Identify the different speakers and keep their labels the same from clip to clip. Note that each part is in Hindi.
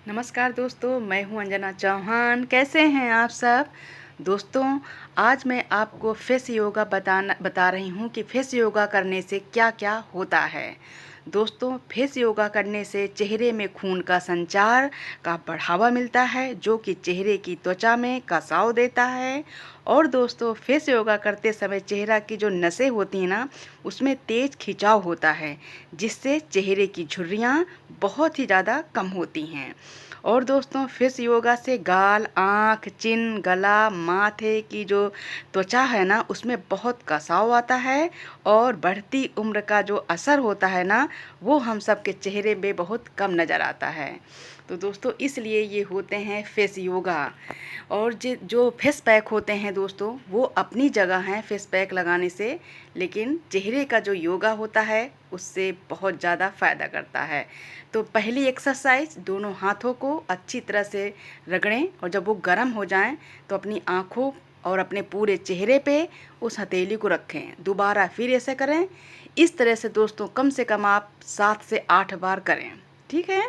Speaker 1: नमस्कार दोस्तों, मैं हूं अंजना चौहान। कैसे हैं आप सब दोस्तों? आज मैं आपको फेस योगा बता रही हूं कि फेस योगा करने से क्या क्या होता है। दोस्तों, फेस योगा करने से चेहरे में खून का संचार का बढ़ावा मिलता है, जो कि चेहरे की त्वचा में कसाव देता है। और दोस्तों, फेस योगा करते समय चेहरा की जो नसें होती हैं ना, उसमें तेज खिंचाव होता है, जिससे चेहरे की झुर्रियाँ बहुत ही ज़्यादा कम होती हैं। और दोस्तों, फेस योगा से गाल, आँख, चिन, गला, माथे की जो त्वचा है ना, उसमें बहुत कसाव आता है और बढ़ती उम्र का जो असर होता है ना, वो हम सब के चेहरे में बहुत कम नज़र आता है। तो दोस्तों, इसलिए ये होते हैं फेस योगा। और जो फेस पैक होते हैं दोस्तों, वो अपनी जगह हैं फेस पैक लगाने से, लेकिन चेहरे का जो योगा होता है उससे बहुत ज़्यादा फ़ायदा करता है। तो पहली एक्सरसाइज, दोनों हाथों को अच्छी तरह से रगड़ें और जब वो गर्म हो जाएं तो अपनी आँखों और अपने पूरे चेहरे पे उस हथेली को रखें। दोबारा फिर ऐसे करें। इस तरह से दोस्तों कम से कम आप 7 से 8 बार करें। ठीक है?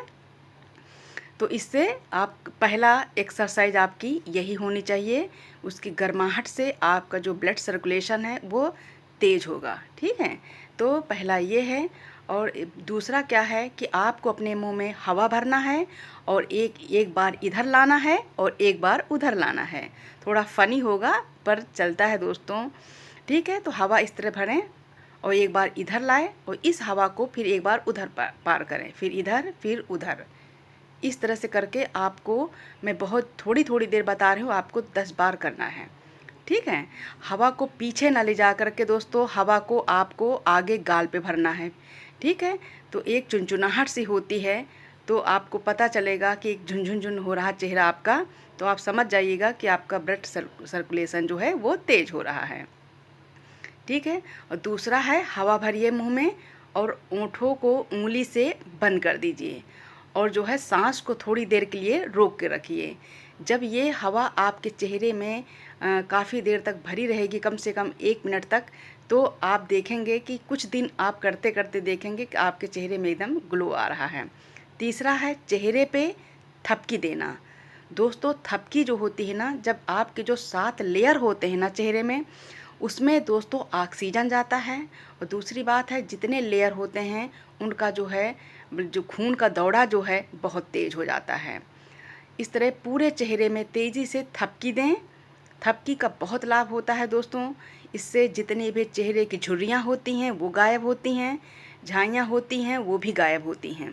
Speaker 1: तो इससे आप पहला एक्सरसाइज आपकी यही होनी चाहिए। उसकी गर्माहट से आपका जो ब्लड सर्कुलेशन है वो तेज़ होगा। ठीक है? तो पहला ये है। और दूसरा क्या है कि आपको अपने मुंह में हवा भरना है और एक बार इधर लाना है और एक बार उधर लाना है। थोड़ा फ़नी होगा पर चलता है दोस्तों। ठीक है? तो हवा इस तरह भरें और एक बार इधर लाएं और इस हवा को फिर एक बार उधर पार करें, फिर इधर, फिर उधर। इस तरह से करके आपको, मैं बहुत थोड़ी थोड़ी देर बता रही हूँ, आपको 10 बार करना है। ठीक है? हवा को पीछे ना ले जा कर के दोस्तों, हवा को आपको आगे गाल पे भरना है। ठीक है? तो एक चुनचुनाहट सी होती है, तो आपको पता चलेगा कि एक झुनझुन हो रहा चेहरा आपका, तो आप समझ जाइएगा कि आपका ब्लड सर्कुलेशन जो है वो तेज़ हो रहा है। ठीक है? और दूसरा है, हवा भरिए मुँह में और होंठों को उँगली से बंद कर दीजिए और जो है सांस को थोड़ी देर के लिए रोक के रखिए। जब ये हवा आपके चेहरे में काफ़ी देर तक भरी रहेगी, कम से कम 1 मिनट तक, तो आप देखेंगे कि कुछ दिन आप करते करते देखेंगे कि आपके चेहरे में एकदम ग्लो आ रहा है। तीसरा है, चेहरे पे थपकी देना। दोस्तों, थपकी जो होती है ना, जब आपके जो 7 लेयर होते हैं ना चेहरे में, उसमें दोस्तों ऑक्सीजन जाता है। और दूसरी बात है, जितने लेयर होते हैं उनका जो है, जो खून का दौड़ा जो है बहुत तेज़ हो जाता है। इस तरह पूरे चेहरे में तेज़ी से थपकी दें। थपकी का बहुत लाभ होता है दोस्तों। इससे जितनी भी चेहरे की झुर्रियाँ होती हैं वो गायब होती हैं, झाइयाँ होती हैं वो भी गायब होती हैं।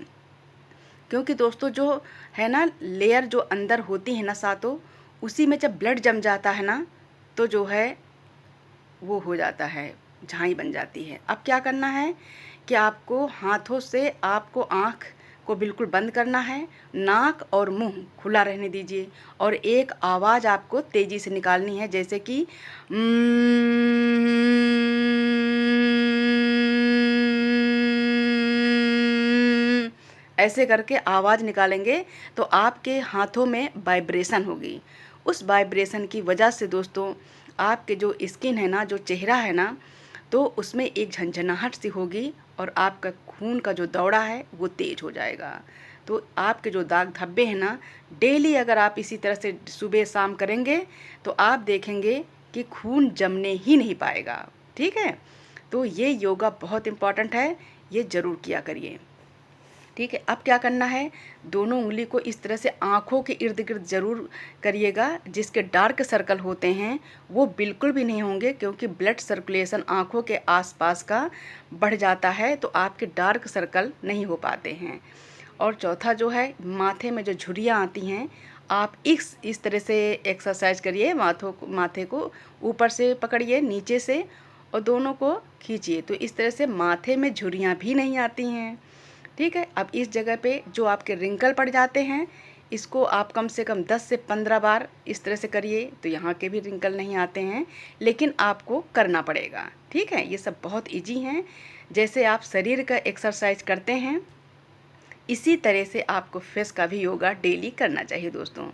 Speaker 1: क्योंकि दोस्तों जो है ना, लेयर जो अंदर होती है ना सातों, उसी में जब ब्लड जम जाता है ना, तो जो है वो हो जाता है, झाई बन जाती है। अब क्या करना है कि आपको हाथों से आपको आँख को बिल्कुल बंद करना है, नाक और मुंह खुला रहने दीजिए और एक आवाज़ आपको तेज़ी से निकालनी है, जैसे कि ऐसे करके आवाज़ निकालेंगे तो आपके हाथों में वाइब्रेशन होगी। उस वाइब्रेशन की वजह से दोस्तों आपके जो स्किन है ना, जो चेहरा है ना, तो उसमें एक झंझनाहट सी होगी और आपका खून का जो दौड़ा है वो तेज़ हो जाएगा। तो आपके जो दाग धब्बे हैं ना, डेली अगर आप इसी तरह से सुबह शाम करेंगे तो आप देखेंगे कि खून जमने ही नहीं पाएगा। ठीक है? तो ये योगा बहुत इम्पॉर्टेंट है, ये ज़रूर किया करिए। ठीक है? अब क्या करना है, दोनों उंगली को इस तरह से आँखों के इर्द गिर्द ज़रूर करिएगा। जिसके डार्क सर्कल होते हैं वो बिल्कुल भी नहीं होंगे, क्योंकि ब्लड सर्कुलेशन आँखों के आसपास का बढ़ जाता है तो आपके डार्क सर्कल नहीं हो पाते हैं। और चौथा जो है, माथे में जो झुर्रियाँ आती हैं, आप इस तरह से एक्सरसाइज करिए। माथे को ऊपर से पकड़िए, नीचे से, और दोनों को खींचिए, तो इस तरह से माथे में झुर्रियाँ भी नहीं आती हैं। ठीक है? अब इस जगह पे जो आपके रिंकल पड़ जाते हैं, इसको आप कम से कम 10 से 15 बार इस तरह से करिए, तो यहाँ के भी रिंकल नहीं आते हैं, लेकिन आपको करना पड़ेगा। ठीक है? ये सब बहुत ईजी हैं। जैसे आप शरीर का एक्सरसाइज करते हैं, इसी तरह से आपको फेस का भी योगा डेली करना चाहिए दोस्तों।